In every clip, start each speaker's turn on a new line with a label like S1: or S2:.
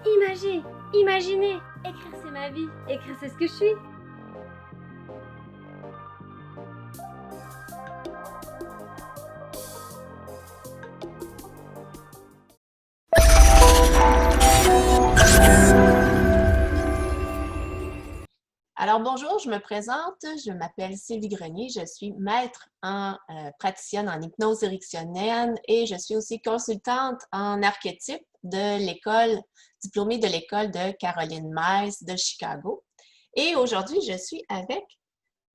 S1: Imaginer. Écrire, c'est ma vie. Écrire, c'est ce que je suis.
S2: Alors bonjour, je me présente, je m'appelle Sylvie Grenier, je suis maître en praticienne en hypnose érectionnelle et je suis aussi consultante en archétype de l'école, diplômée de l'école de Caroline Myers de Chicago. Et aujourd'hui, je suis avec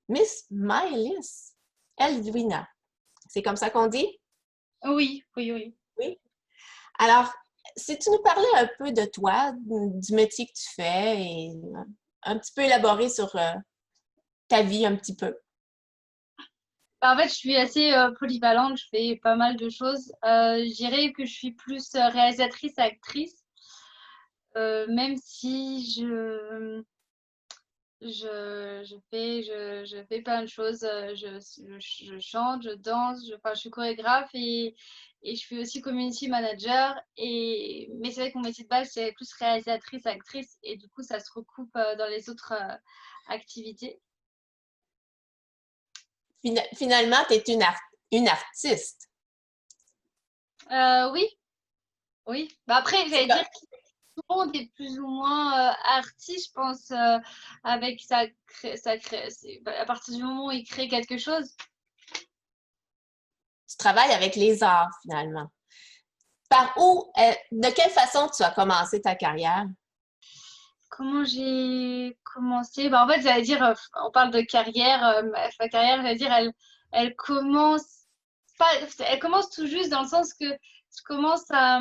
S2: Miss Mylis Elvina. C'est comme ça qu'on dit?
S3: Oui, oui, oui.
S2: Oui. Alors, si tu nous parlais un peu de toi, du métier que tu fais et un petit peu élaborer sur ta vie un petit peu.
S3: En fait, je suis assez polyvalente, je fais pas mal de choses. Je dirais que je suis plus réalisatrice, actrice, même si je fais plein de choses. Je chante, je danse, enfin, je suis chorégraphe et je suis aussi community manager. Mais c'est vrai que mon métier de base, c'est plus réalisatrice, actrice, et du coup, ça se recoupe dans les autres activités.
S2: Finalement, tu es une artiste.
S3: Oui, oui. Bah après,
S2: C'est
S3: j'allais
S2: comme...
S3: dire que tout le monde est plus ou moins artiste, je pense, avec à partir du moment où il crée quelque chose.
S2: Tu travailles avec les arts, finalement. Par où, de quelle façon tu as commencé ta carrière?
S3: Comment j'ai commencé? Bah, en fait, j'allais dire, on parle de carrière. Ma carrière, j'allais dire, elle commence pas, elle commence tout juste dans le sens que je commence à,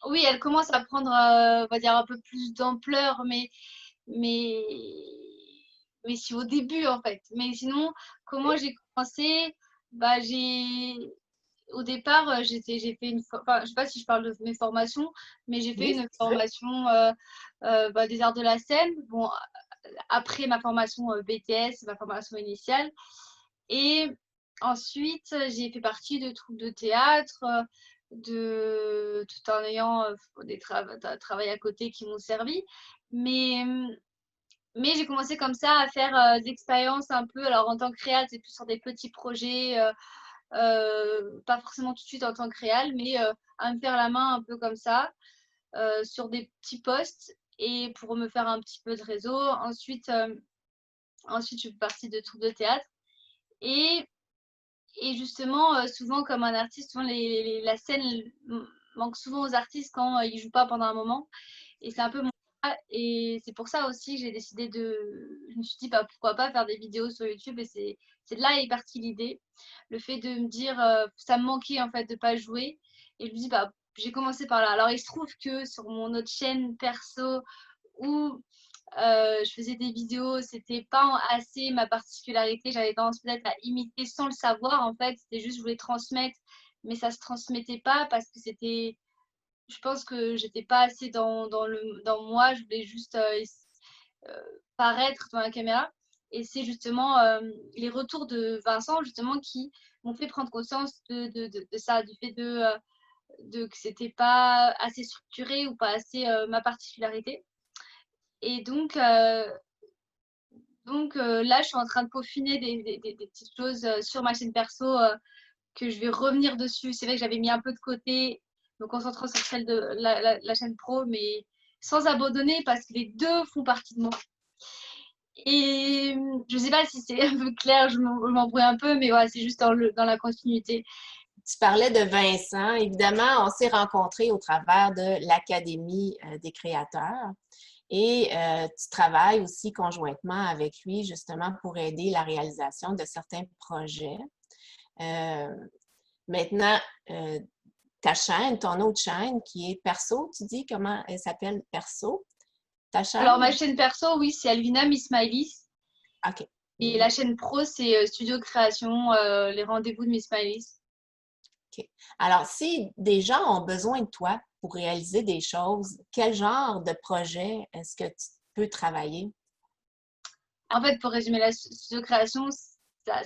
S3: oui, elle commence à prendre, on va dire, un peu plus d'ampleur, mais, mais si au début, en fait. Mais sinon, comment j'ai commencé? Bah, au départ, j'ai fait enfin, je sais pas si je parle de mes formations, mais j'ai fait
S2: Oui,
S3: une
S2: si tu veux.
S3: formation bah, des arts de la scène. Bon, après ma formation BTS, ma formation initiale. Et ensuite, j'ai fait partie de troupes de théâtre, tout en ayant des travails à côté qui m'ont servi. Mais, mais j'ai commencé comme ça à faire des expériences un peu, alors en tant que créatrice, c'est plus sur des petits projets, pas forcément tout de suite en tant que réal, mais à me faire la main un peu comme ça, sur des petits postes et pour me faire un petit peu de réseau. Ensuite je suis partie de troupes de théâtre et, et justement, souvent comme un artiste, souvent la scène manque souvent aux artistes quand ils jouent pas pendant un moment. Et c'est un peu mon cas. Et c'est pour ça aussi que j'ai décidé je me suis dit, bah, pourquoi pas faire des vidéos sur YouTube. Et c'est de là est partie l'idée. Le fait de me dire, ça me manquait en fait de pas jouer. Et je me dis, bah, j'ai commencé par là. Alors il se trouve que sur mon autre chaîne perso où je faisais des vidéos, c'était pas assez ma particularité. J'avais tendance peut-être à imiter sans le savoir en fait. C'était juste, je voulais transmettre, mais ça se transmettait pas parce que c'était, je pense que j'étais pas assez dans moi, je voulais juste paraître devant la caméra. Et c'est justement les retours de Vincent justement qui m'ont fait prendre conscience de ça, du fait que c'était pas assez structuré ou pas assez ma particularité. Et donc là, je suis en train de peaufiner des petites choses sur ma chaîne perso que je vais revenir dessus. C'est vrai que j'avais mis un peu de côté, me concentrant sur celle de la chaîne pro, mais sans abandonner parce que les deux font partie de moi. Et je sais pas si c'est un peu clair, je m'embrouille un peu, mais voilà, c'est juste dans la continuité.
S2: Tu parlais de Vincent. Évidemment, on s'est rencontrés au travers de l'Académie des créateurs et tu travailles aussi conjointement avec lui justement pour aider la réalisation de certains projets. Euh, Maintenant, ta chaîne, ton autre chaîne qui est Perso, tu dis comment elle s'appelle Perso, ta
S3: Alors,
S2: chaîne?
S3: ma chaîne perso, oui, c'est Alvina Miss Smiley.
S2: OK.
S3: Et la chaîne pro, c'est Studio Création, les rendez-vous de Miss Smiley.
S2: OK. Alors, si des gens ont besoin de toi pour réaliser des choses, quel genre de projet est-ce que tu peux travailler?
S3: En fait, pour résumer la studio création, ça,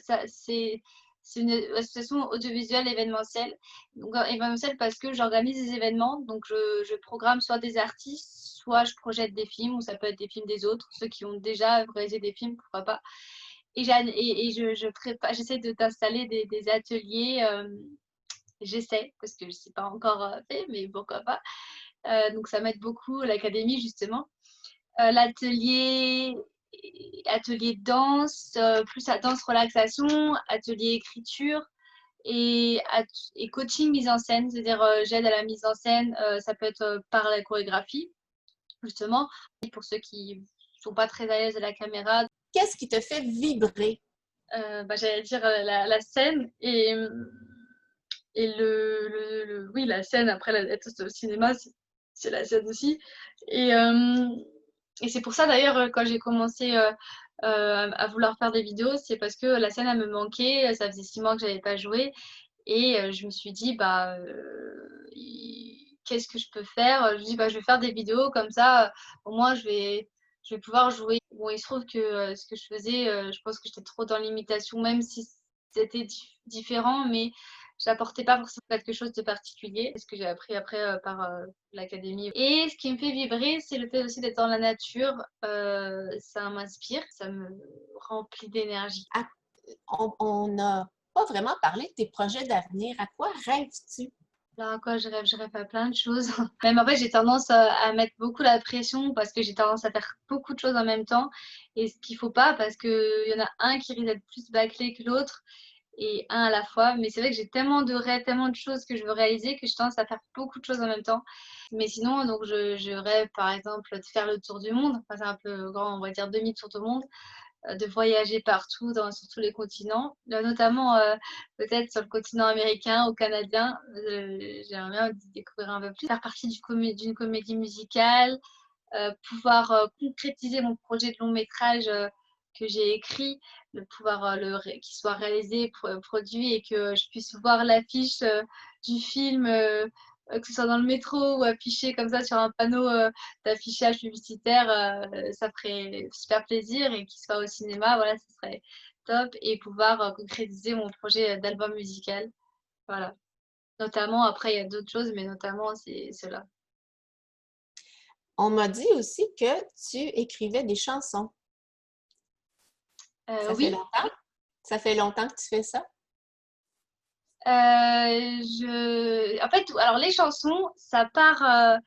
S3: C'est une association audiovisuelle événementielle. Donc, événementielle parce que j'organise des événements. Donc, je programme soit des artistes, soit je projette des films, ou ça peut être des films des autres, ceux qui ont déjà réalisé des films, pourquoi pas. Et j'essaie d'installer des ateliers. J'essaie, parce que je ne sais pas encore fait, mais pourquoi pas. Donc, ça m'aide beaucoup, l'académie, justement. L'atelier atelier danse, plus à danse relaxation, atelier écriture et coaching mise en scène, c'est-à-dire j'aide à la mise en scène, ça peut être par la chorégraphie, justement, pour ceux qui ne sont pas très à l'aise à la caméra.
S2: Qu'est-ce qui te fait vibrer?
S3: J'allais dire la scène et oui, la scène, après être au cinéma, c'est la scène aussi. Et, et c'est pour ça d'ailleurs, quand j'ai commencé à vouloir faire des vidéos, c'est parce que la scène, elle me manquait. Ça faisait 6 mois que j'avais pas joué. Et je me suis dit, qu'est-ce que je peux faire? Je me dis, je vais faire des vidéos comme ça, au moins je vais pouvoir jouer. Bon, il se trouve que ce que je faisais, je pense que j'étais trop dans l'imitation, même si c'était différent, mais j'apportais pas forcément quelque chose de particulier. C'est ce que j'ai appris après par l'académie. Et ce qui me fait vibrer, c'est le fait aussi d'être dans la nature. Ça m'inspire, ça me remplit d'énergie.
S2: À- on n'a pas vraiment parlé de tes projets d'avenir. À quoi rêves-tu?
S3: Alors à quoi je rêve? Je rêve à plein de choses. Même en fait, j'ai tendance à mettre beaucoup la pression parce que j'ai tendance à faire beaucoup de choses en même temps. Et ce qu'il faut pas, parce qu'il y en a un qui risque d'être plus bâclé que l'autre et un à la fois. Mais c'est vrai que j'ai tellement de rêves, tellement de choses que je veux réaliser que je tendance à faire beaucoup de choses en même temps. Mais sinon, donc je rêve par exemple de faire le tour du monde. Enfin, c'est un peu grand, on va dire demi-tour du monde, de voyager partout, sur tous les continents, notamment peut-être sur le continent américain ou canadien. J'aimerais bien découvrir un peu plus, faire partie d'une comédie musicale, pouvoir concrétiser mon projet de long métrage que j'ai écrit, de pouvoir qu'il soit réalisé, produit et que je puisse voir l'affiche du film, que ce soit dans le métro ou affiché comme ça sur un panneau d'affichage publicitaire, ça ferait super plaisir et qu'il soit au cinéma, voilà, ce serait top et pouvoir concrétiser mon projet d'album musical. Voilà. Notamment, après, il y a d'autres choses, mais notamment, c'est cela.
S2: On m'a dit aussi que tu écrivais des chansons. Ça fait
S3: Oui,
S2: longtemps? Ça fait longtemps que tu fais ça?
S3: En fait, alors les chansons, ça part.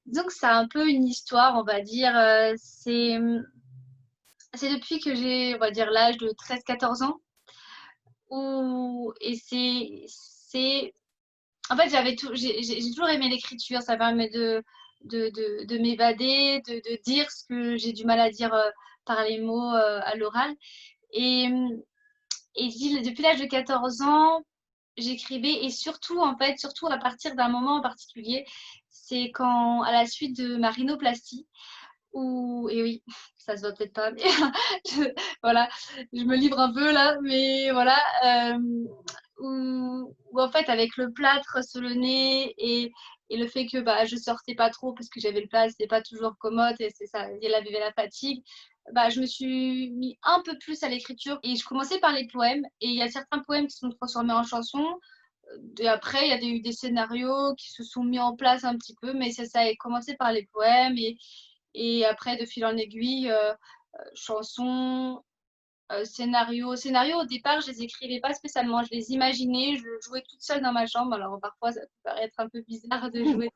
S3: Disons que ça a un peu une histoire, on va dire. C'est depuis que j'ai, on va dire, l'âge de 13-14 ans. Et c'est. En fait, j'ai toujours aimé l'écriture. Ça permet de m'évader, de dire ce que j'ai du mal à dire par les mots à l'oral. Et, depuis l'âge de 14 ans, j'écrivais et surtout, en fait, surtout à partir d'un moment en particulier, c'est quand, à la suite de ma rhinoplastie, et oui, ça se voit peut-être pas, mais voilà, je me livre un peu là, mais voilà, où en fait, avec le plâtre sur le nez et le fait que je sortais pas trop parce que j'avais le plâtre, c'était pas toujours commode et c'est ça, il y avait la fatigue. Je me suis mis un peu plus à l'écriture et je commençais par les poèmes et il y a certains poèmes qui sont transformés en chansons et après il y a eu des scénarios qui se sont mis en place un petit peu mais ça a commencé par les poèmes et après de fil en aiguille chansons, scénarios. Au départ, je les écrivais pas spécialement, je les imaginais, je jouais toute seule dans ma chambre. Alors parfois, ça peut paraître un peu bizarre de jouer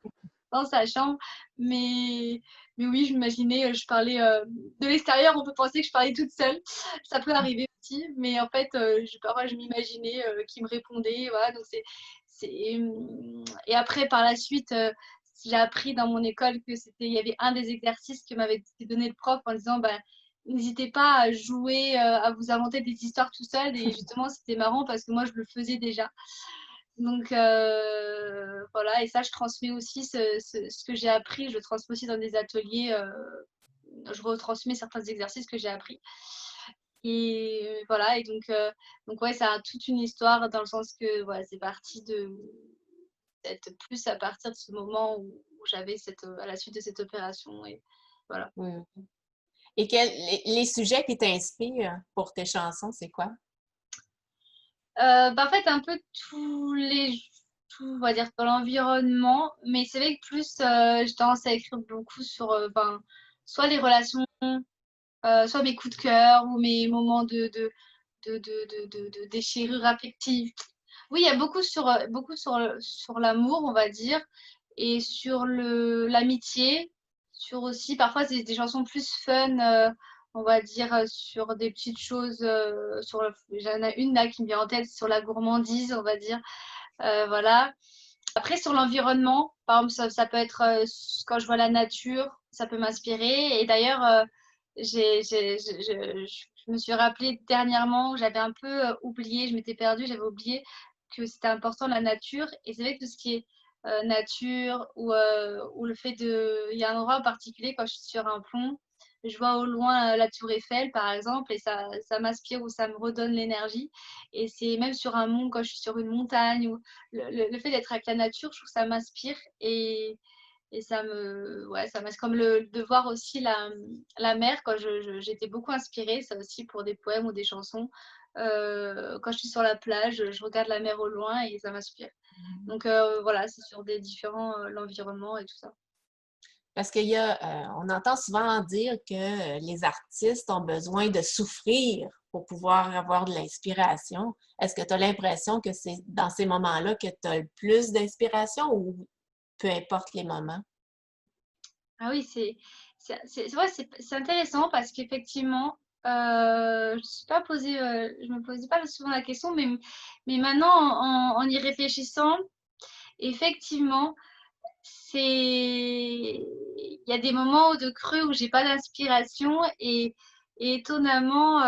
S3: dans sa chambre, mais, mais oui, j'imaginais, je parlais de l'extérieur, on peut penser que je parlais toute seule. Ça peut arriver aussi, mais en fait, parfois, je m'imaginais qui me répondait. Voilà, donc et après, par la suite, j'ai appris dans mon école il y avait un des exercices que m'avait donné le prof en disant n'hésitez pas à jouer, à vous inventer des histoires tout seul. Et justement, c'était marrant parce que moi, je le faisais déjà. Donc voilà, et ça, je transmets aussi ce que j'ai appris, je le transmets aussi dans des ateliers, je retransmets certains exercices que j'ai appris. Et voilà, et donc ouais, ça a toute une histoire dans le sens que voilà, c'est parti d'être plus à partir de ce moment où j'avais à la suite de cette opération. Et voilà.
S2: Mm. Et les sujets qui t'inspirent pour tes chansons, c'est quoi?
S3: En fait, un peu tout, on va dire, dans l'environnement, mais c'est vrai que plus, j'ai tendance à écrire beaucoup sur, ben, soit les relations, soit mes coups de cœur ou mes moments de déchirure affective. Oui, il y a beaucoup sur l'amour, on va dire, et sur l'amitié, sur aussi, parfois, c'est des chansons plus fun, on va dire, sur des petites choses, j'en ai une là qui me vient en tête, sur la gourmandise, on va dire, voilà. Après, sur l'environnement, par exemple, ça peut être quand je vois la nature, ça peut m'inspirer. Et d'ailleurs, je me suis rappelé dernièrement, j'avais un peu oublié, je m'étais perdue, j'avais oublié que c'était important la nature. Et c'est vrai que tout ce qui est nature ou le fait de... Il y a un endroit en particulier quand je suis sur un pont, je vois au loin la tour Eiffel, par exemple, et ça m'inspire ou ça me redonne l'énergie. Et c'est même sur un mont, quand je suis sur une montagne, ou le fait d'être avec la nature, je trouve que ça m'inspire et ça m'inspire. Comme de voir aussi la mer, quand j'étais beaucoup inspirée, ça aussi pour des poèmes ou des chansons. Quand je suis sur la plage, je regarde la mer au loin et ça m'inspire. Donc voilà, c'est sur des différents, l'environnement et tout ça.
S2: Parce on entend souvent dire que les artistes ont besoin de souffrir pour pouvoir avoir de l'inspiration. Est-ce que tu as l'impression que c'est dans ces moments-là que tu as le plus d'inspiration ou peu importe les moments?
S3: Ah oui, vrai, c'est intéressant parce qu'effectivement, je me posais pas souvent la question, mais maintenant, en y réfléchissant, effectivement, il y a des moments de creux où j'ai pas d'inspiration et étonnamment,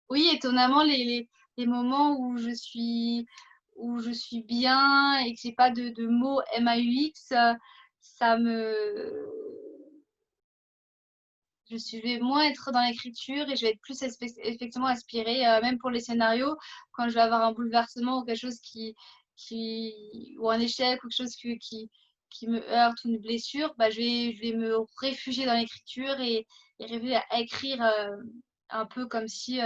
S3: oui, étonnamment, les moments où je suis bien et que j'ai pas de mots MAUX, ça me, je vais moins être dans l'écriture et je vais être plus effectivement inspirée, même pour les scénarios, quand je vais avoir un bouleversement ou quelque chose ou un échec ou quelque chose qui me heurte ou une blessure, bah, je vais me réfugier dans l'écriture et rêver à écrire un peu comme si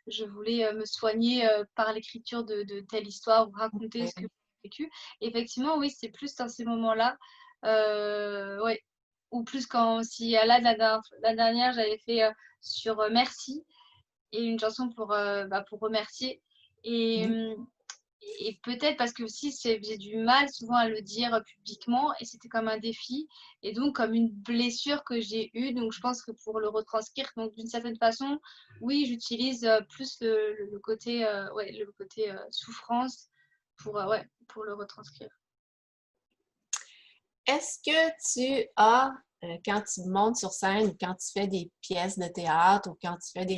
S3: je voulais me soigner par l'écriture de telle histoire ou raconter ce que
S2: Oui.
S3: j'ai vécu. Et effectivement, oui, c'est plus dans ces moments-là. Ouais, ou plus quand, si là, la dernière, j'avais fait sur Merci et une chanson pour remercier. Et,
S2: Mhm.
S3: hum, et peut-être parce que aussi j'ai du mal souvent à le dire publiquement et c'était comme un défi et donc comme une blessure que j'ai eue. Donc je pense que pour le retranscrire, donc d'une certaine façon, oui, j'utilise plus le côté, ouais, le côté souffrance pour le retranscrire.
S2: Est-ce que tu as, quand tu montes sur scène ou quand tu fais des pièces de théâtre ou quand tu fais des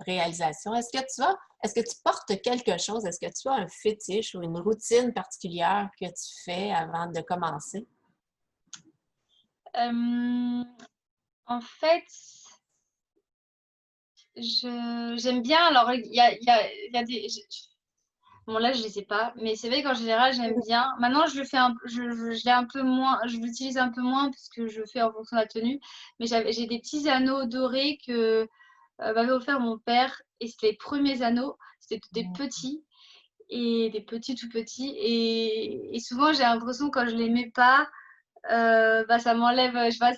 S2: réalisations, est-ce que tu portes quelque chose? Est-ce que tu as un fétiche ou une routine particulière que tu fais avant de commencer?
S3: Euh, En fait, j'aime bien. Alors, il y a des. Bon, là, je les ai pas, mais c'est vrai qu'en général, j'aime bien. Maintenant, je l'ai un peu moins, je l'utilise un peu moins parce que je fais en fonction de la tenue. Mais j'ai des petits anneaux dorés que m'avait offert mon père et c'était les premiers anneaux. C'était des petits et des petits tout petits. Et souvent, j'ai l'impression quand je les mets pas, bah, ça m'enlève, je sais pas,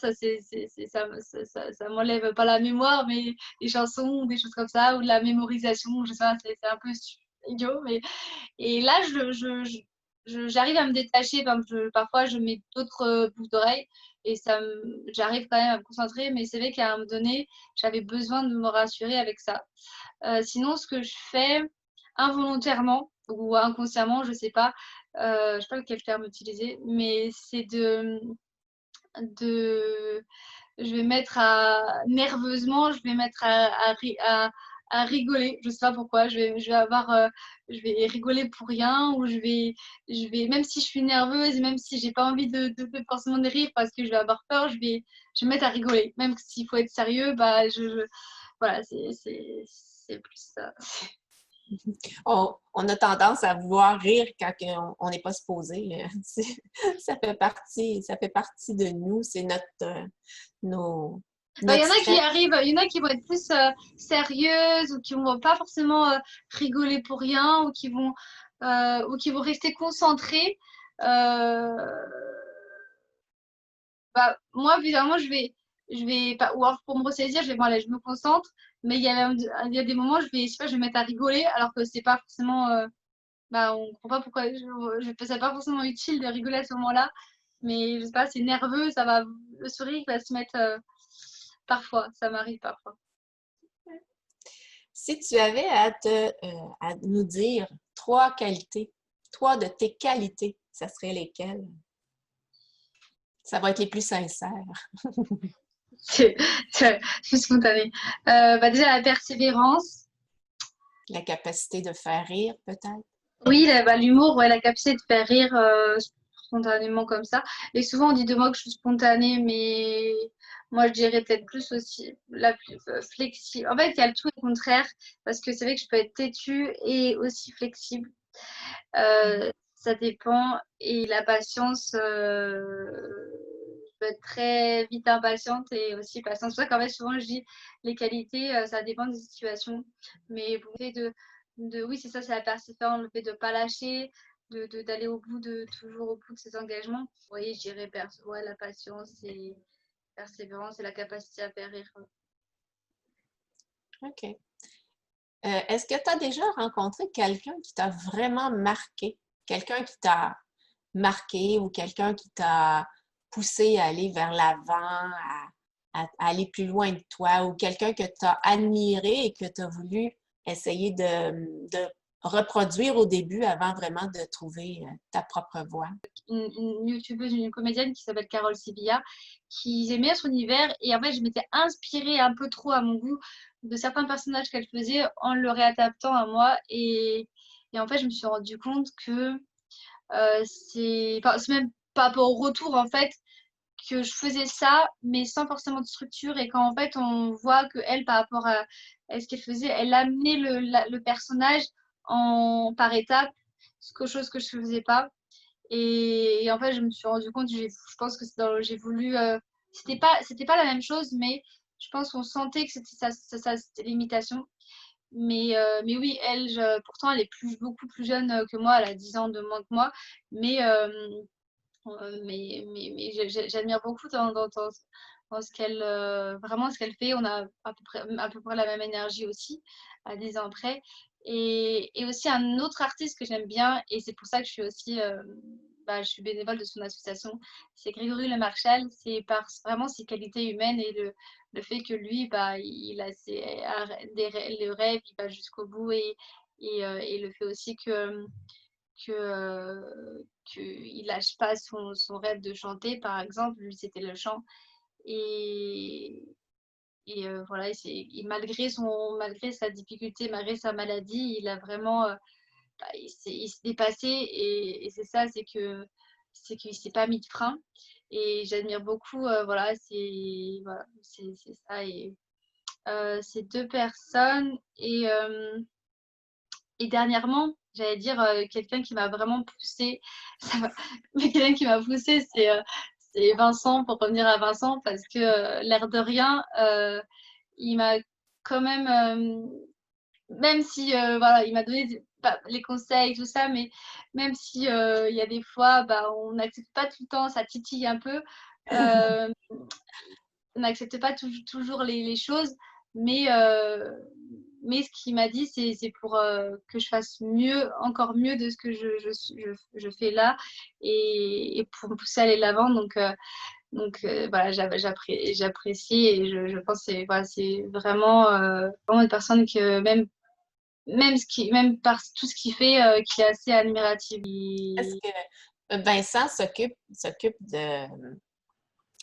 S3: ça m'enlève pas la mémoire, mais des chansons, ou des choses comme ça, ou de la mémorisation, je sais pas, c'est un peu idiot, mais et là, j'arrive à me détacher. Parfois, je mets d'autres boucles d'oreilles et j'arrive quand même à me concentrer. Mais c'est vrai qu'à un moment donné, j'avais besoin de me rassurer avec ça. Sinon, ce que je fais involontairement ou inconsciemment, je sais pas quel terme utiliser, mais c'est de je vais mettre nerveusement, je vais mettre à rigoler. Je sais pas pourquoi. Je vais rigoler pour rien ou même si je suis nerveuse et même si j'ai pas envie de forcément de rire parce que je vais avoir peur, je vais me mettre à rigoler. Même s'il faut être sérieux, bah, voilà, c'est plus ça.
S2: On a tendance à vouloir rire quand on n'est pas supposé. Ça fait partie de nous. C'est notre, nos,
S3: Bah, il y
S2: Notre
S3: en a qui
S2: stress.
S3: arrivent, il y en a qui vont être plus sérieuses ou qui vont pas forcément rigoler pour rien ou qui vont rester concentrés. Euh, Bah, moi, évidemment, je vais pas, ou alors pour me ressaisir, je vais, bon, allez, je me concentre, mais il y a des moments, je sais pas, je vais me mettre à rigoler, alors que c'est pas forcément, bah, on comprend pas pourquoi, c'est pas forcément utile de rigoler à ce moment-là, mais je sais pas, c'est nerveux, le sourire va se mettre, parfois, ça m'arrive parfois.
S2: Si tu avais à nous dire trois qualités, trois de tes qualités, ça serait lesquelles? Ça va être les plus sincères.
S3: C'est, je suis spontanée. Bah, déjà, la persévérance.
S2: La capacité de faire rire, peut-être?
S3: Oui, bah, l'humour, ouais, la capacité de faire rire spontanément comme ça. Et souvent, on dit de moi que je suis spontanée, mais moi, je dirais peut-être plus aussi la plus flexible. En fait, il y a le tout et le contraire, parce que c'est vrai que je peux être têtue et aussi flexible. Ça dépend. Et la patience, je peux être très vite impatiente et aussi patiente. C'est pour ça qu'en fait, souvent, je dis les qualités, ça dépend des situations. Mais pour le fait oui, c'est ça, c'est la persévérance, le fait de ne pas lâcher, d'aller toujours au bout de ses engagements. Oui, je dirais ouais, la patience et persévérance et la capacité à faire rire.
S2: OK. Est-ce que tu as déjà rencontré quelqu'un qui t'a vraiment marqué? Quelqu'un qui t'a marqué ou quelqu'un qui t'a poussé à aller vers l'avant, à aller plus loin de toi ou quelqu'un que tu as admiré et que tu as voulu essayer de reproduire au début avant vraiment de trouver ta propre voie?
S3: Une youtubeuse, une comédienne qui s'appelle Carole Sibilla, qui aimait bien son univers. Et en fait, je m'étais inspirée un peu trop à mon goût de certains personnages qu'elle faisait en le réadaptant à moi. Et en fait, je me suis rendu compte que c'est même pas rapport au retour, en fait, que je faisais ça, mais sans forcément de structure. Et quand en fait, on voit que elle, par rapport à ce qu'elle faisait, elle amenait le personnage par étapes, chose que je faisais pas. Et en fait, je me suis rendu compte, je pense que j'ai voulu. C'était pas la même chose, mais je pense qu'on sentait que c'était l'imitation. Mais oui, elle, pourtant, elle est beaucoup plus jeune que moi, elle a 10 ans de moins que moi. Mais, j'admire beaucoup dans ce qu'elle vraiment ce qu'elle fait. On a à peu près la même énergie aussi, à 10 ans près. Et aussi un autre artiste que j'aime bien, et c'est pour ça que je suis aussi bah, je suis bénévole de son association, c'est Grégory Le Marchal. C'est par vraiment ses qualités humaines et le fait que lui, bah, il a le rêve, il va jusqu'au bout et le fait aussi qu'il lâche pas son rêve de chanter, par exemple. Lui, c'était le chant. Et, voilà, malgré sa difficulté, malgré sa maladie, il a vraiment bah, il s'est dépassé. Et c'est ça, c'est qu'il s'est pas mis de frein. Et j'admire beaucoup, c'est ça. Et ces deux personnes. Et dernièrement, j'allais dire quelqu'un qui m'a vraiment poussée. Mais quelqu'un qui m'a poussée, c'est Vincent, pour revenir à Vincent, parce que l'air de rien, il m'a quand même, même si voilà, il m'a donné les conseils, tout ça, mais même si il y a des fois, bah, on n'accepte pas tout le temps, ça titille un peu. euh, on n'accepte pas toujours les choses, mais, euh, mais ce qu'il m'a dit, c'est pour que je fasse mieux, encore mieux de ce que je fais là et pour me pousser à aller de l'avant. Donc voilà, j'apprécie et je pense que c'est vraiment une personne que même par tout ce qu'il fait, qui est assez admirative.
S2: Est-ce que Vincent s'occupe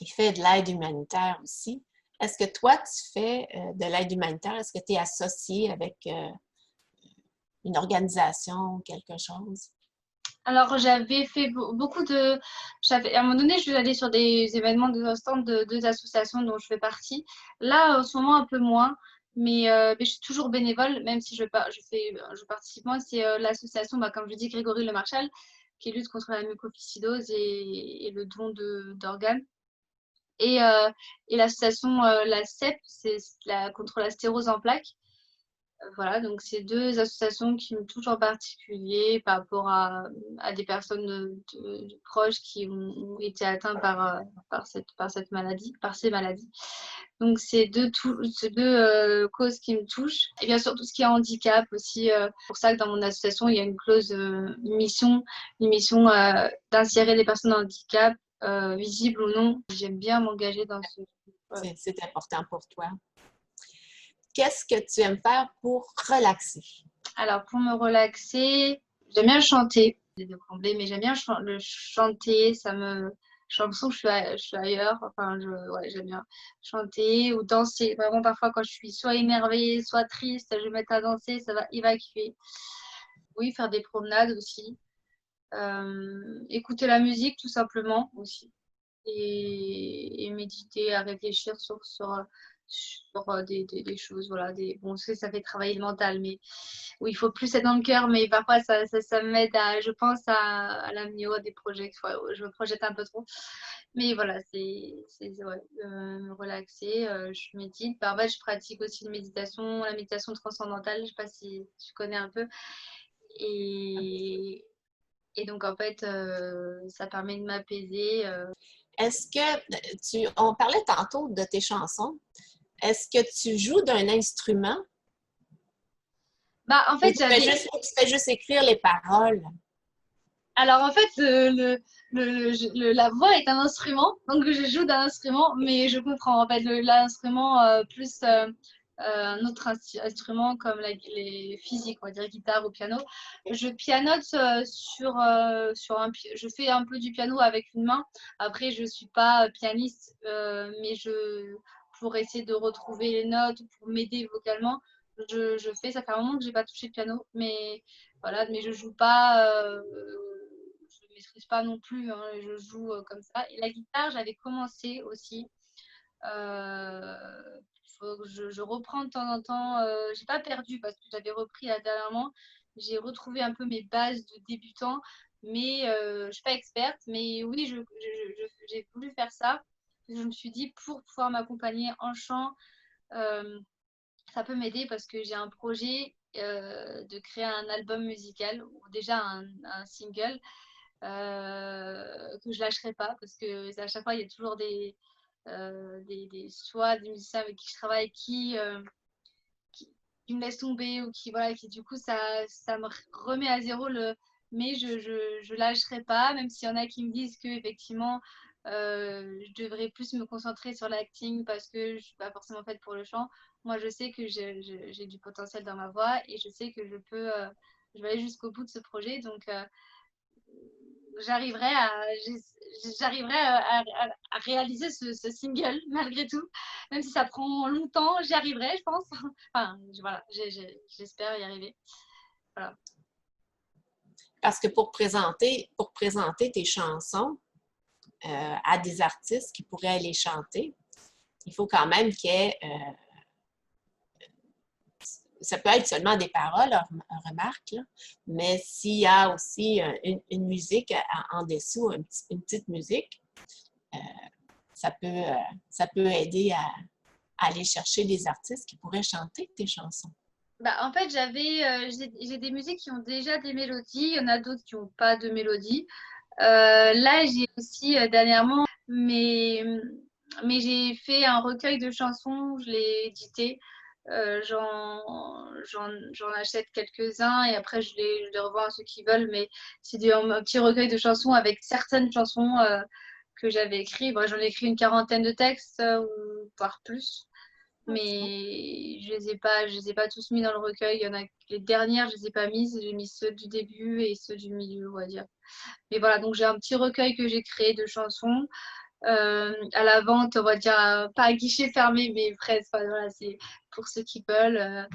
S2: il fait de l'aide humanitaire aussi. Est-ce que toi, tu fais de l'aide humanitaire? Est-ce que tu es associé avec une organisation ou quelque chose?
S3: Alors, j'avais fait beaucoup de. À un moment donné, je suis allée sur des événements de stand de deux associations dont je fais partie. Là, en ce moment, un peu moins, mais je suis toujours bénévole, même si je participe moins. C'est l'association, bah, comme je dis, Grégory Le Marchal, qui lutte contre la mucoviscidose et le don d'organes. et l'association la CEP, c'est contre la stérose en plaques. Voilà, donc c'est deux associations qui me touchent en particulier par rapport à des personnes proches qui ont été atteintes par cette maladie, par ces maladies. Donc c'est ces deux causes qui me touchent. Et bien sûr tout ce qui est handicap aussi. C'est pour ça que dans mon association, il y a une clause, une mission d'insérer les personnes en handicap, visibles ou non. J'aime bien m'engager dans ce... Ouais.
S2: C'est important pour toi. Qu'est-ce que tu aimes faire pour relaxer?
S3: Alors, pour me relaxer, j'aime bien chanter. J'ai mais j'aime bien le chanter. J'ai l'impression que je suis ailleurs. Enfin, ouais, j'aime bien chanter ou danser. Vraiment, parfois, quand je suis soit énervée, soit triste, je vais me mettre à danser, ça va évacuer. Oui, faire des promenades aussi. Écouter la musique, tout simplement, aussi. Et méditer, à réfléchir sur des choses. Voilà, bon, ça fait travailler le mental, mais où il faut plus être dans le cœur, mais parfois ça m'aide je pense, à l'avenir, des projets. Ouais, je me projette un peu trop. Mais voilà, ouais, me relaxer, je médite. En fait, je pratique aussi la méditation transcendantale, je ne sais pas si tu connais un peu. Et donc, en fait, ça permet de m'apaiser.
S2: Est-ce que on parlait tantôt de tes chansons. Est-ce que tu joues d'un instrument?
S3: En fait,
S2: tu fais juste écrire les paroles?
S3: Alors, en fait, la voix est un instrument, donc je joue d'un instrument, mais je comprends. En fait, l'instrument plus un autre instrument comme les physiques, on va dire guitare ou piano. Je pianote je fais un peu du piano avec une main. Après, je suis pas pianiste, mais pour essayer de retrouver les notes, pour m'aider vocalement, je fais. Ça fait un moment que j'ai pas touché le piano, mais voilà, mais je joue pas. Je ne maîtrise pas non plus, hein, je joue comme ça. Et la guitare, j'avais commencé aussi. Faut que je reprends de temps en temps. J'ai pas perdu parce que j'avais repris dernièrement. J'ai retrouvé un peu mes bases de débutant, mais je suis pas experte. Mais oui, j'ai voulu faire ça. Je me suis dit pour pouvoir m'accompagner en chant, ça peut m'aider parce que j'ai un projet de créer un album musical ou déjà un single que je lâcherai pas parce que à chaque fois il y a toujours soit des musiciens avec qui je travaille qui me laissent tomber ou qui du coup ça me remet à zéro mais je lâcherai pas, même s'il y en a qui me disent que effectivement je devrais plus me concentrer sur l'acting parce que je suis pas forcément faite pour le chant. Moi je sais que j'ai du potentiel dans ma voix et je sais que je vais aller jusqu'au bout de ce projet, donc j'arriverai à réaliser ce single malgré tout, même si ça prend longtemps, j'y arriverai, je pense. Enfin, voilà, j'espère y arriver. Voilà.
S2: Parce que pour présenter tes chansons à des artistes qui pourraient les chanter, il faut quand même qu'il y ait ça peut être seulement des paroles, remarque, là, mais s'il y a aussi une musique en dessous, une petite musique, ça peut aider à aller chercher des artistes qui pourraient chanter tes chansons.
S3: En fait, j'ai des musiques qui ont déjà des mélodies, il y en a d'autres qui n'ont pas de mélodie. Là, j'ai aussi dernièrement, mais j'ai fait un recueil de chansons, je l'ai édité. J'en achète quelques-uns et après je les revends à ceux qui veulent, mais c'est un petit recueil de chansons avec certaines chansons que j'avais écrites. J'en ai écrit une quarantaine de textes ou voire plus, mais je les ai pas tous mis dans le recueil. Il y en a les dernières, je les ai pas mises, j'ai mis ceux du début et ceux du milieu, on va dire. Mais voilà, donc j'ai un petit recueil que j'ai créé de chansons. À la vente, on va dire, pas à guichet fermé, mais presque. Enfin, voilà, c'est pour ceux qui veulent.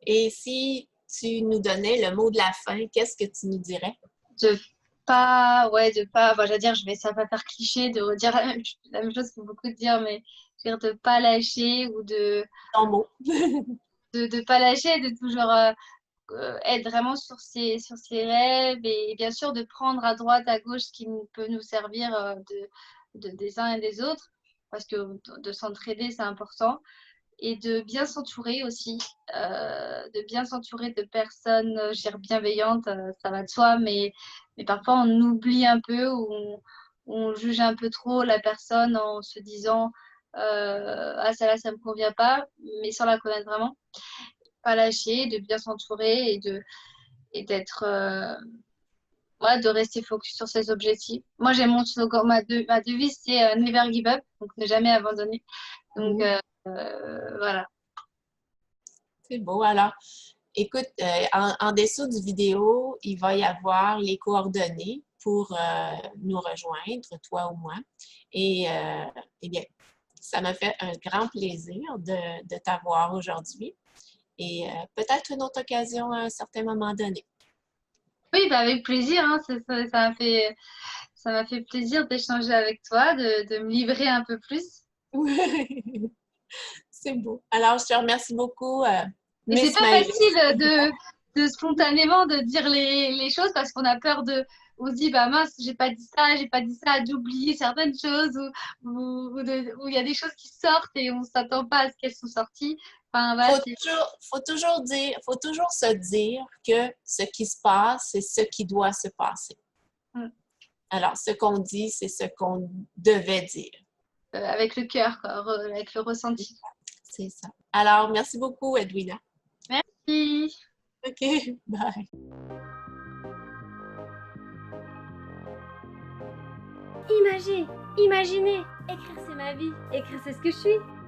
S2: Et si tu nous donnais le mot de la fin, qu'est-ce que tu nous dirais?
S3: J'allais dire, ça va faire cliché de redire la même chose que beaucoup de dire, mais je veux dire de pas lâcher ou
S2: Ton mot.
S3: de pas lâcher, de toujours être vraiment sur ses rêves et bien sûr de prendre à droite, à gauche ce qui peut nous servir des uns et des autres. parce que de s'entraider, c'est important. Et de bien s'entourer aussi, de bien s'entourer de personnes, je dirais, bienveillantes, ça va de soi, mais parfois on oublie un peu ou on juge un peu trop la personne en se disant ah, celle-là, ça me convient pas, mais sans la connaître vraiment. Pas lâcher, de bien s'entourer et d'être, ouais, de rester focus sur ses objectifs. Moi, j'ai mon slogan, ma devise, c'est Never give up, donc ne jamais abandonner. Donc, voilà.
S2: C'est beau. Alors, écoute, en dessous du vidéo, il va y avoir les coordonnées pour nous rejoindre, toi ou moi. Et eh bien, ça m'a fait un grand plaisir de t'avoir aujourd'hui. Et peut-être une autre occasion à un certain moment donné.
S3: Oui, bah avec plaisir, hein, ça m'a fait plaisir d'échanger avec toi, de me livrer un peu plus.
S2: C'est beau. Alors, je te remercie beaucoup,
S3: Et c'est
S2: Miss
S3: pas
S2: Maëlys.
S3: facile de spontanément de dire les choses parce qu'on a peur on se dit, bah mince, j'ai pas dit ça, d'oublier certaines choses ou il y a des choses qui sortent et on s'attend pas à ce qu'elles sont sorties. Enfin, voilà,
S2: Faut toujours se dire que ce qui se passe, c'est ce qui doit se passer.
S3: Mm.
S2: Alors, ce qu'on dit, c'est ce qu'on devait dire.
S3: Avec le cœur, quoi, avec le ressenti.
S2: C'est ça. Alors, merci beaucoup, Edwina.
S3: Merci.
S2: OK, bye.
S1: Imaginez, écrire c'est ma vie, écrire c'est ce que je suis.